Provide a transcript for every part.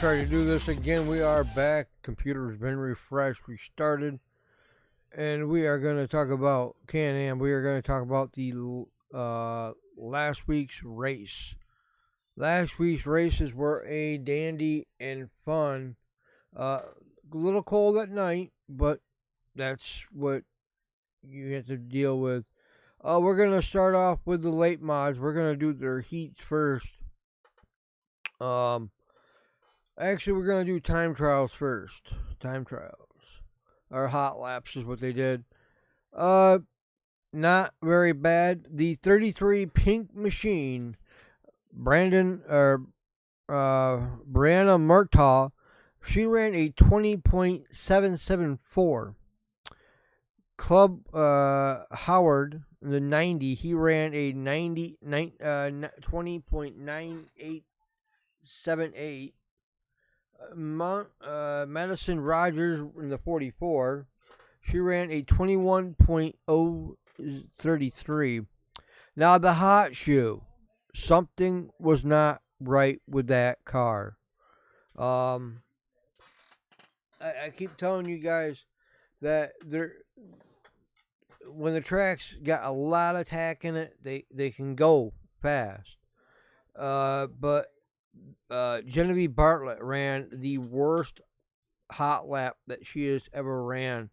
try to do this again. We are back. Computer's been refreshed, restarted, and we are going to talk about Can-Am. We are going to talk about the last week's race. Last week's races were a dandy and fun. A little cold at night, but that's what you have to deal with. We're going to start off with the late mods. We're going to do their heats first. Actually, we're going to do time trials first. Time trials. Or hot laps is what they did. Not very bad. The 33 Pink Machine, Brianna Murtaugh, she ran a 20.774. Club Howard, the 90, he ran a 20.9878. Madison Rogers in the 44, she ran a 21.033. Now the hot shoe, something was not right with that car. I keep telling you guys that when the tracks got a lot of tack in it, they can go fast. But Genevieve Bartlett ran the worst hot lap that she has ever ran.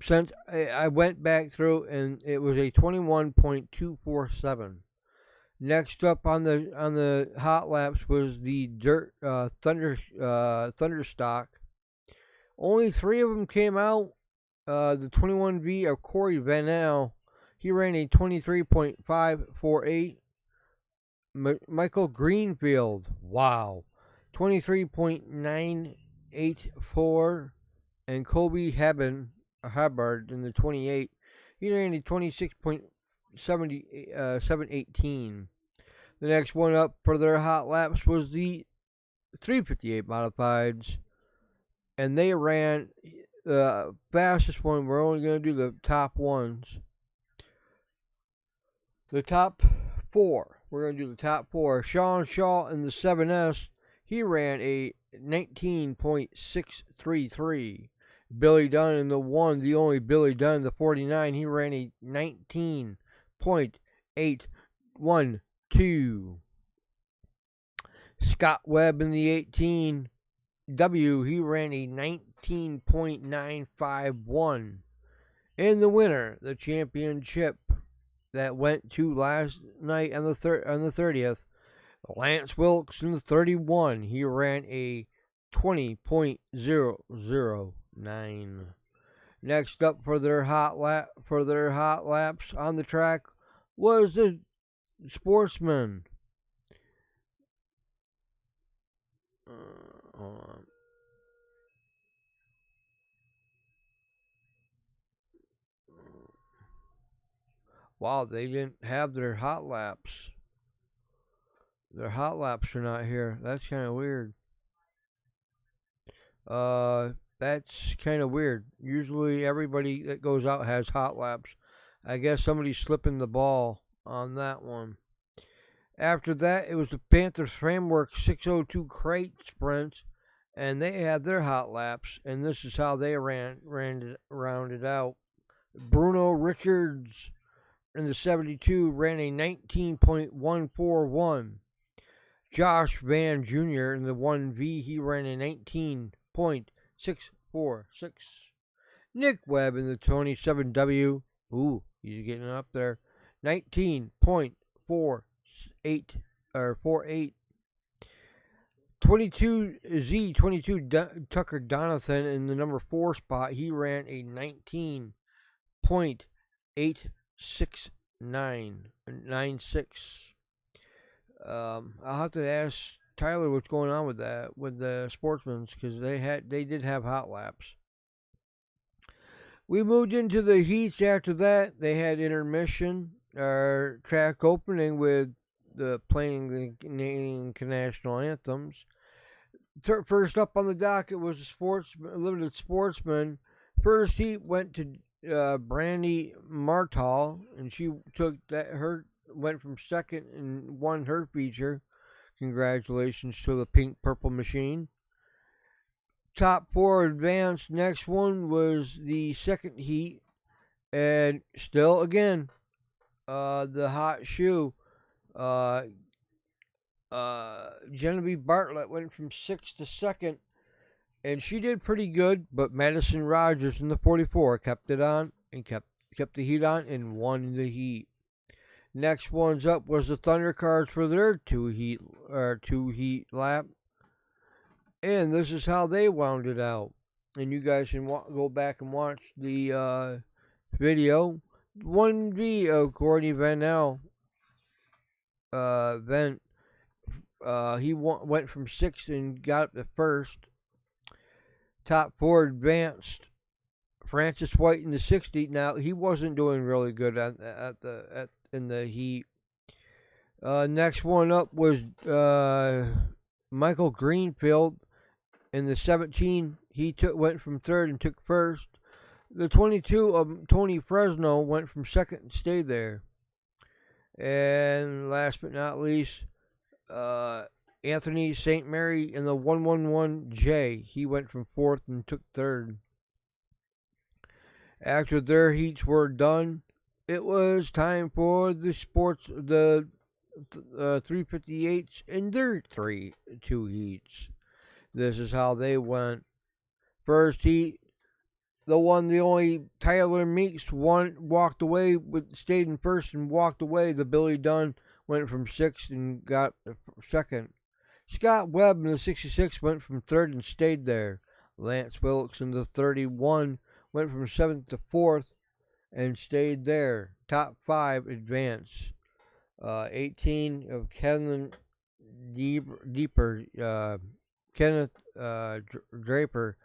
Since I went back through, and it was a 21.247. Next up on the hot laps was the Dirt Thunderstock. Only 3 of them came out. The 21V of Corey Vanel, he ran a 23.548. Michael Greenfield, wow, 23.984. And Kobe Hubbard in the 28, he ran a 26.718. The next one up for their hot laps was the 358 modifieds, and they ran the fastest one. We're only going to do the top ones. The top 4. We're going to do the top 4. Sean Shaw in the 7S, he ran a 19.633. Billy Dunn in the 1, the only Billy Dunn in the 49, he ran a 19.812. Scott Webb in the 18 W, he ran a 19.951. In the winner, the championship that went to last night on the 30th, Lance Wilkes in the 31, he ran a 20.009. Next up for their hot laps on the track was the Sportsman. Hold on. Wow, they didn't have their hot laps. Their hot laps are not here. That's kind of weird. That's kind of weird. Usually everybody that goes out has hot laps. I guess somebody's slipping the ball on that one. After that, it was the Panthers Framework 602 crate sprints, and they had their hot laps, and this is how they rounded out. Bruno Richards in the 72 ran a 19.141. Josh Van Jr. in the 1V, he ran a 19.646. Nick Webb in the 27W, ooh, he's getting up there, 19.48 or 48. 22 Tucker Donathan in the number 4 spot, he ran a 19.896. I'll have to ask Tyler what's going on with that with the Sportsmans, because they did have hot laps. We moved into the heats after that. They had intermission or track opening with the playing the Canadian national anthems. First up on the docket was a limited sportsman. First heat went to Brandy Martall, and she took that. Her went from second and won her feature. Congratulations to the Pink Purple Machine. Top 4 advanced. Next one was the second heat. And still, again, the hot shoe. Genevieve Bartlett went from 6th to 2nd. And she did pretty good, but Madison Rogers in the 44 kept it on and kept the heat on and won the heat. Next one's up was the Thunder Cards for their two heat lap, and this is how they wound it out. And you guys can go back and watch the video. 1B of Courtney Vanell. He went from 6th and got up to 1st. Top 4 advanced. Francis White in the 60. Now he wasn't doing really good in the heat. Next one up was Michael Greenfield in the 17. He went from 3rd and took 1st. The 22 of Tony Fresno went from 2nd and stayed there. And last but not least, Anthony St. Mary in the 111J. He went from 4th and took 3rd. After their heats were done, it was time for the 358s in their two heats. This is how they went. First heat, the only Tyler Meeks walked away, stayed in 1st and walked away. The Billy Dunn went from 6th and got 2nd. Scott Webb in the 66 went from 3rd and stayed there. Lance Wilkes in the 31 went from 7th to 4th and stayed there. Top 5 advance. 18 of Kenneth Draper.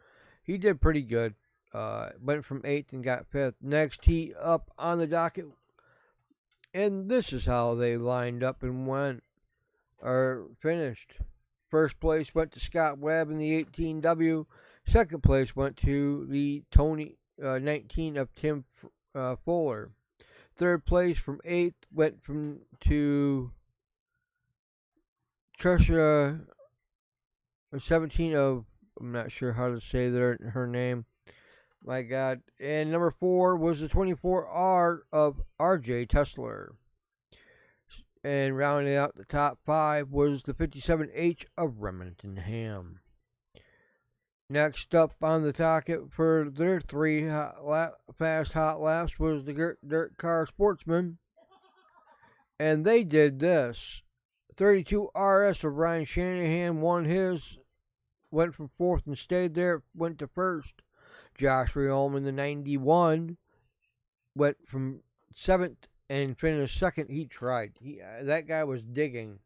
He did pretty good. Went from 8th and got 5th. Next heat up on the docket. And this is how they lined up and finished. First place went to Scott Webb in the 18W. Second place went to the 19 of Tim Fuller. Third place from 8th went to Trisha 17 of, I'm not sure how to say her name. My God. And number 4 was the 24R of RJ Tessler. And rounding out the top 5 was the 57H of Remington Ham. Next up on the docket for their 3 fast hot laps was the Dirt Car Sportsman. And they did this. 32 RS of Ryan Shanahan won his. Went from 4th and stayed there. Went to 1st. Josh Riolm in the 91 went from 7th and finished 2nd. He tried. That guy was digging.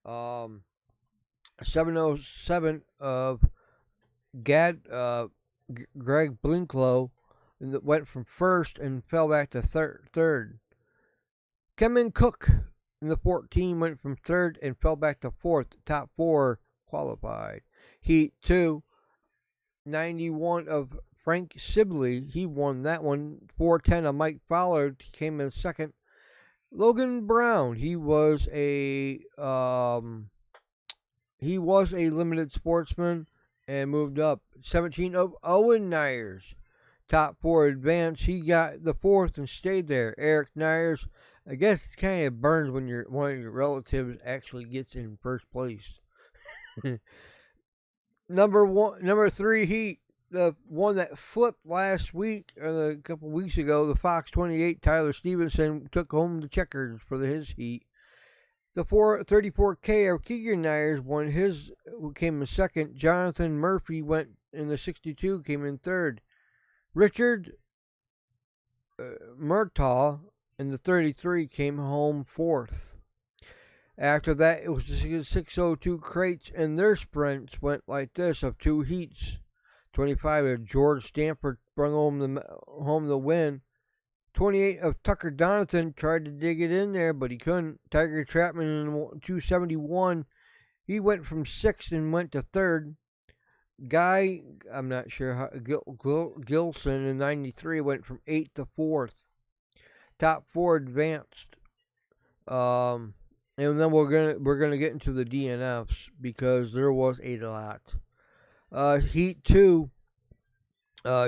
707 of Greg Blinklow went from 1st and fell back to 3rd. Kevin Cook in the 14 went from 3rd and fell back to 4th. Top 4 qualified. Heat 2, 91 of Frank Sibley. He won that one. 410 of Mike Fowler. He came in 2nd. Logan Brown. He was a limited sportsman and moved up. 17 of Owen Nyers. Top 4 advance. He got the 4th and stayed there. Eric Nyers. I guess it kind of burns when one of your relatives actually gets in 1st place. Number 3 heat. The one that flipped last week, or a couple weeks ago, the Fox 28, Tyler Stevenson took home the checkers for his heat. The 34K of Keegan Nyers came in 2nd. Jonathan Murphy went in the 62, came in 3rd. Richard Murtaugh in the 33 came home 4th. After that, it was the 602 crates, and their sprints went like this of 2 heats. 25 of George Stanford brought home the win. 28 of Tucker Donathan tried to dig it in there, but he couldn't. Tiger Chapman in 271, he went from 6th and went to 3rd. Guy, I'm not sure how, Gilson in 93 went from 8th to 4th. Top 4 advanced. And and then we're gonna get into the DNFs because there was a lot. Heat 2,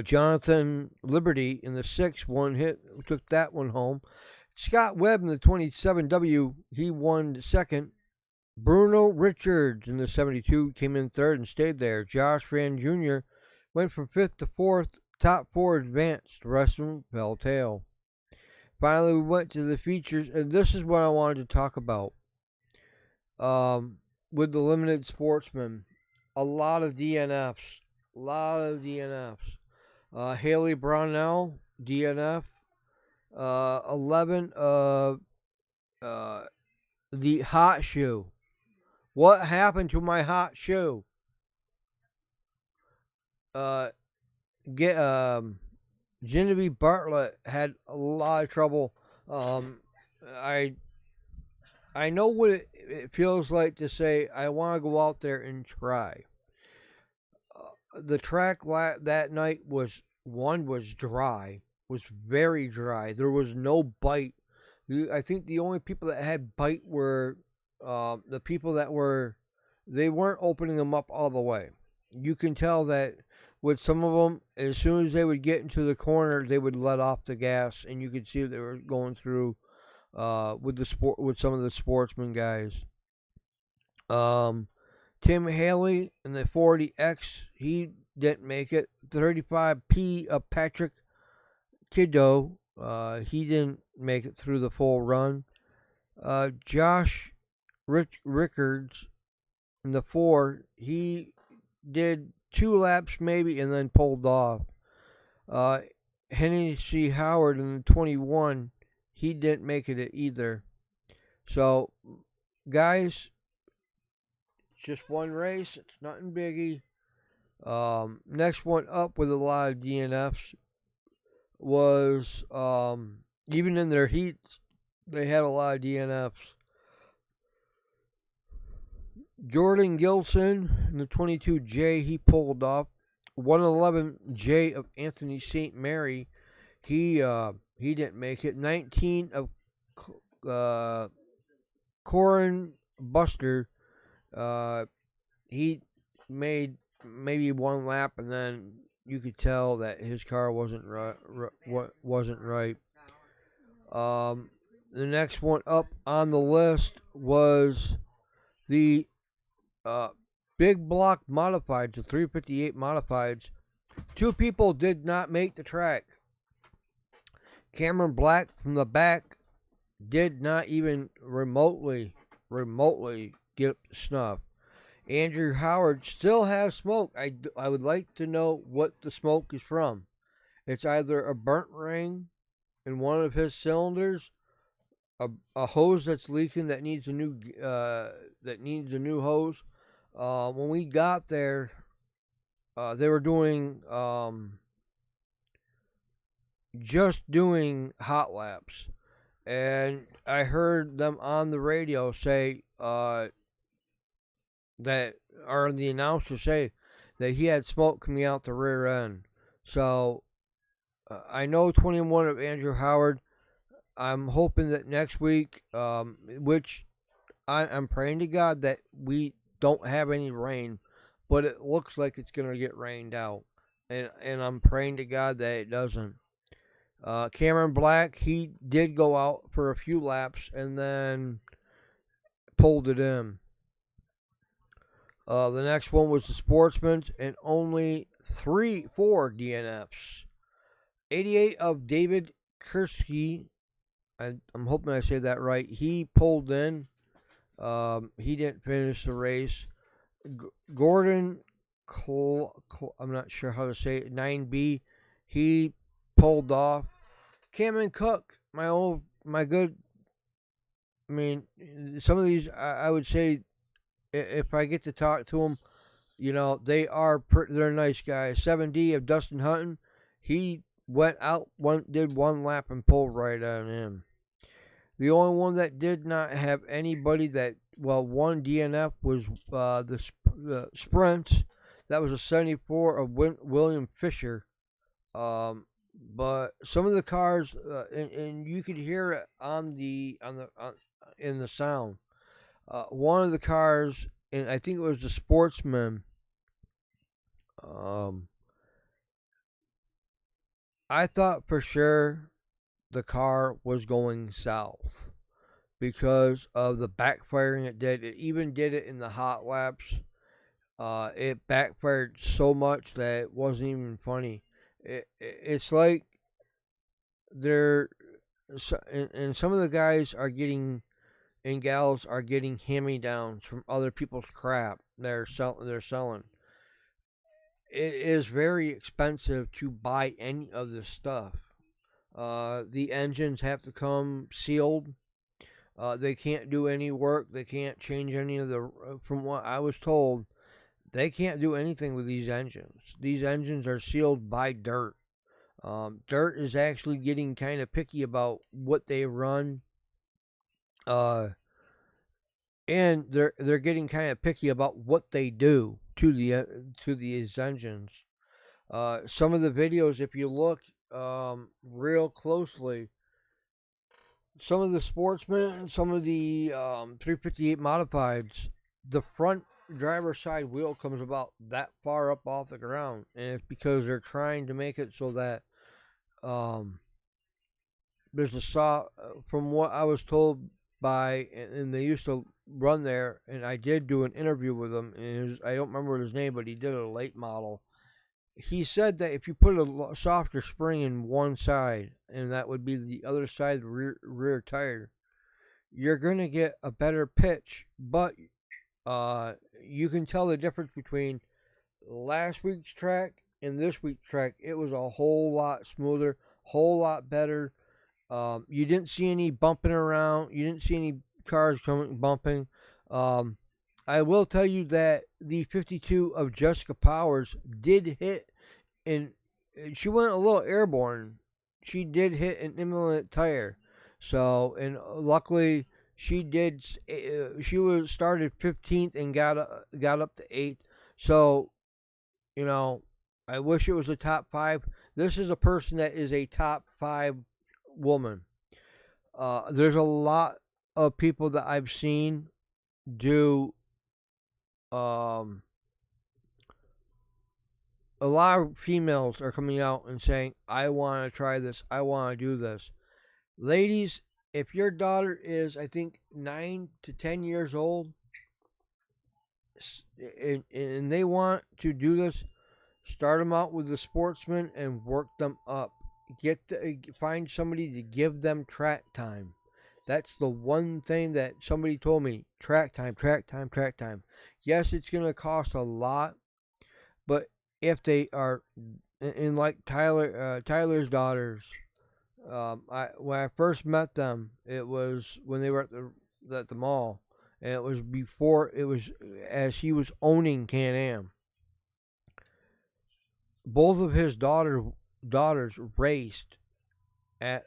Jonathan Liberty in the 6th one hit, took that one home. Scott Webb in the 27W, he won the second. Bruno Richards in the 72 came in third and stayed there. Josh Van Jr. went from 5th to 4th. Top 4 advanced. The rest of them fell tail. Finally, we went to the features, and this is what I wanted to talk about. With the limited sportsmen, a lot of DNFs. Haley Brownell, DNF. 11, the hot shoe. What happened to my hot shoe? Genevieve Bartlett had a lot of trouble. I know what it feels like to say I want to go out there and try. The track that night was dry, was very dry. There was no bite. I think the only people that had bite were the people that they weren't opening them up all the way. You can tell that with some of them, as soon as they would get into the corner, they would let off the gas, and you could see they were going through with some of the sportsman guys. Tim Haley in the 40X, he didn't make it. 35P of Patrick Kiddo, he didn't make it through the full run. Josh Rickards in the 4, he did 2 laps maybe and then pulled off. Hennessy Howard in the 21, he didn't make it either. So, guys, it's just one race. It's nothing biggie. Next one up with a lot of DNFs was, even in their heats, they had a lot of DNFs. Jordan Gilson in the 22J, he pulled off. 111J of Anthony St. Mary, he didn't make it. 19 of Corin Buster, he made maybe one lap, and then you could tell that his car wasn't right. The next one up on the list was the Big Block Modified to 358 Modifieds. 2 people did not make the track. Cameron Black from the back did not even remotely get up to snuff. Andrew Howard still has smoke. I would like to know what the smoke is from. It's either a burnt ring in one of his cylinders, a hose that's leaking that needs a new hose. When we got there, they were doing just doing hot laps, and I heard them on the radio say that, or the announcer say that he had smoke coming out the rear end. So I know 21 of Andrew Howard. I'm hoping that next week, which I'm praying to God that we don't have any rain, but it looks like it's going to get rained out. And I'm praying to God that it doesn't. Cameron Black, he did go out for a few laps and then pulled it in. The next one was the Sportsman's, and only 4 DNFs. 88 of David Kursky, I'm hoping I say that right. He pulled in. He didn't finish the race. Gordon, I'm not sure how to say it, 9B, he pulled off. Cameron Cook, some of these, I would say, if I get to talk to them, they're nice guys. 7D of Dustin Hutton, he went out, did one lap and pulled right on him. The only one that did not have anybody one DNF was the Sprints. That was a 74 of William Fisher. But some of the cars, and you could hear it in the sound. One of the cars, and I think it was the Sportsman. Um, I thought for sure the car was going south because of the backfiring it did. It even did it in the hot laps. It backfired so much that it wasn't even funny. It's like they're and some of the guys are getting and gals are getting hand-me-downs from other people's crap they're selling. It is very expensive to buy any of this stuff. The engines have to come sealed. They can't do any work. They can't change any of the. From what I was told, they can't do anything with these engines. These engines are sealed by dirt. Dirt is actually getting kind of picky about what they run. Uh, and they're getting kind of picky about what they do to these engines. Some of the videos, if you look real closely, some of the Sportsmen and some of the 358 modifieds, the front driver's side wheel comes about that far up off the ground, and it's because they're trying to make it so that um, there's a saw. From what I was told by, and they used to run there, and I did do an interview with him. And I don't remember his name, but he did a late model. He said that if you put a softer spring in one side, and that would be the other side of the rear tire, you're going to get a better pitch. But you can tell the difference between last week's track and this week's track. It was a whole lot smoother, whole lot better. You didn't see any bumping around. You didn't see any cars coming bumping. I will tell you that the 52 of Jessica Powers did hit, and she went a little airborne. She did hit an inlet tire. So, and luckily she did. She was started 15th and got up to 8th. So, you know, I wish it was a top 5. This is a person that is a top 5 woman. There's a lot of people that I've seen do a lot of females are coming out and saying, I want to try this, I want to do this. Ladies, if your daughter is, I think, 9 to 10 years old, and they want to do this, start them out with the Sportsman and work them up. Find somebody to give them track time. That's the one thing that somebody told me. Track time, track time, track time. Yes, it's going to cost a lot, but if they are, in like Tyler's daughters, when I first met them, it was when they were at the mall, and it was before it was as he was owning Can-Am. Both of his daughters raced at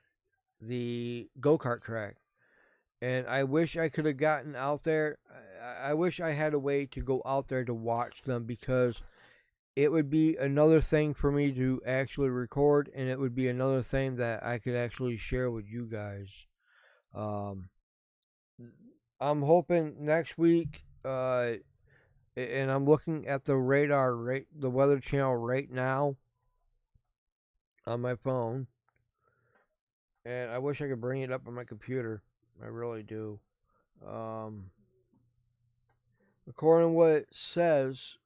the go-kart track, and I wish I could have gotten out there. I wish I had a way to go out there to watch them, because it would be another thing for me to actually record, and it would be another thing that I could actually share with you guys. I'm hoping next week, and I'm looking at the the Weather Channel right now on my phone, and I wish I could bring it up on my computer. I really do. According to what it says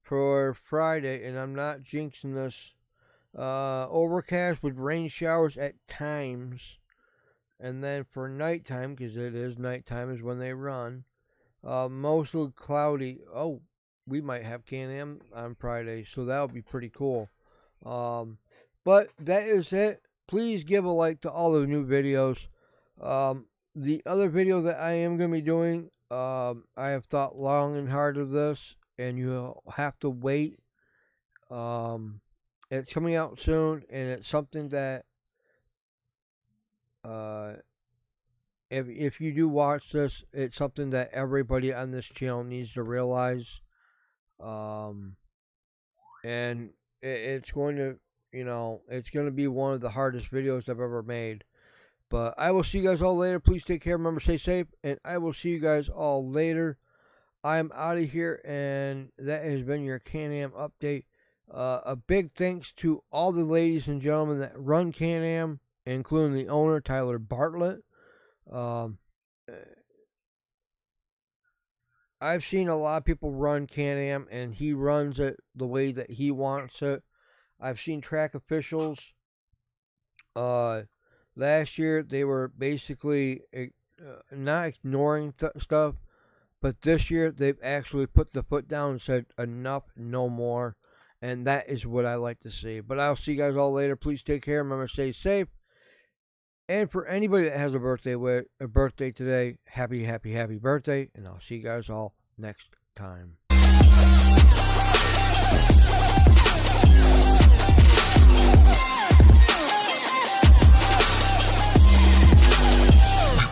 for Friday, and I'm not jinxing this, overcast with rain showers at times, and then for nighttime, because it is nighttime is when they run, mostly cloudy. Oh, we might have Can-Am on Friday, so that'll be pretty cool. But that is it. Please give a like to all the new videos. The other video that I am going to be doing, I have thought long and hard of this, and you'll have to wait. It's coming out soon, and it's something that if you do watch this, it's something that everybody on this channel needs to realize. And it's going to, it's going to be one of the hardest videos I've ever made. But I will see you guys all later. Please take care. Remember, stay safe. And I will see you guys all later. I'm out of here. And that has been your Can-Am update. A big thanks to all the ladies and gentlemen that run Can-Am, including the owner, Tyler Bartlett. I've seen a lot of people run Can-Am, and he runs it the way that he wants it. I've seen track officials. Last year, they were basically not ignoring stuff, but this year, they've actually put the foot down and said, enough, no more. And that is what I like to see. But I'll see you guys all later. Please take care. Remember, stay safe. And for anybody that has a birthday today, happy birthday. And I'll see you guys all next time.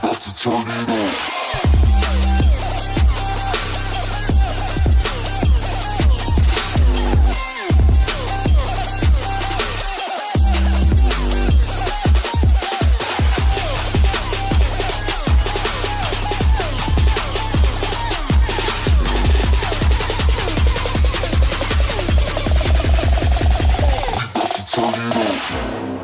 About to turn it on. Turn it on.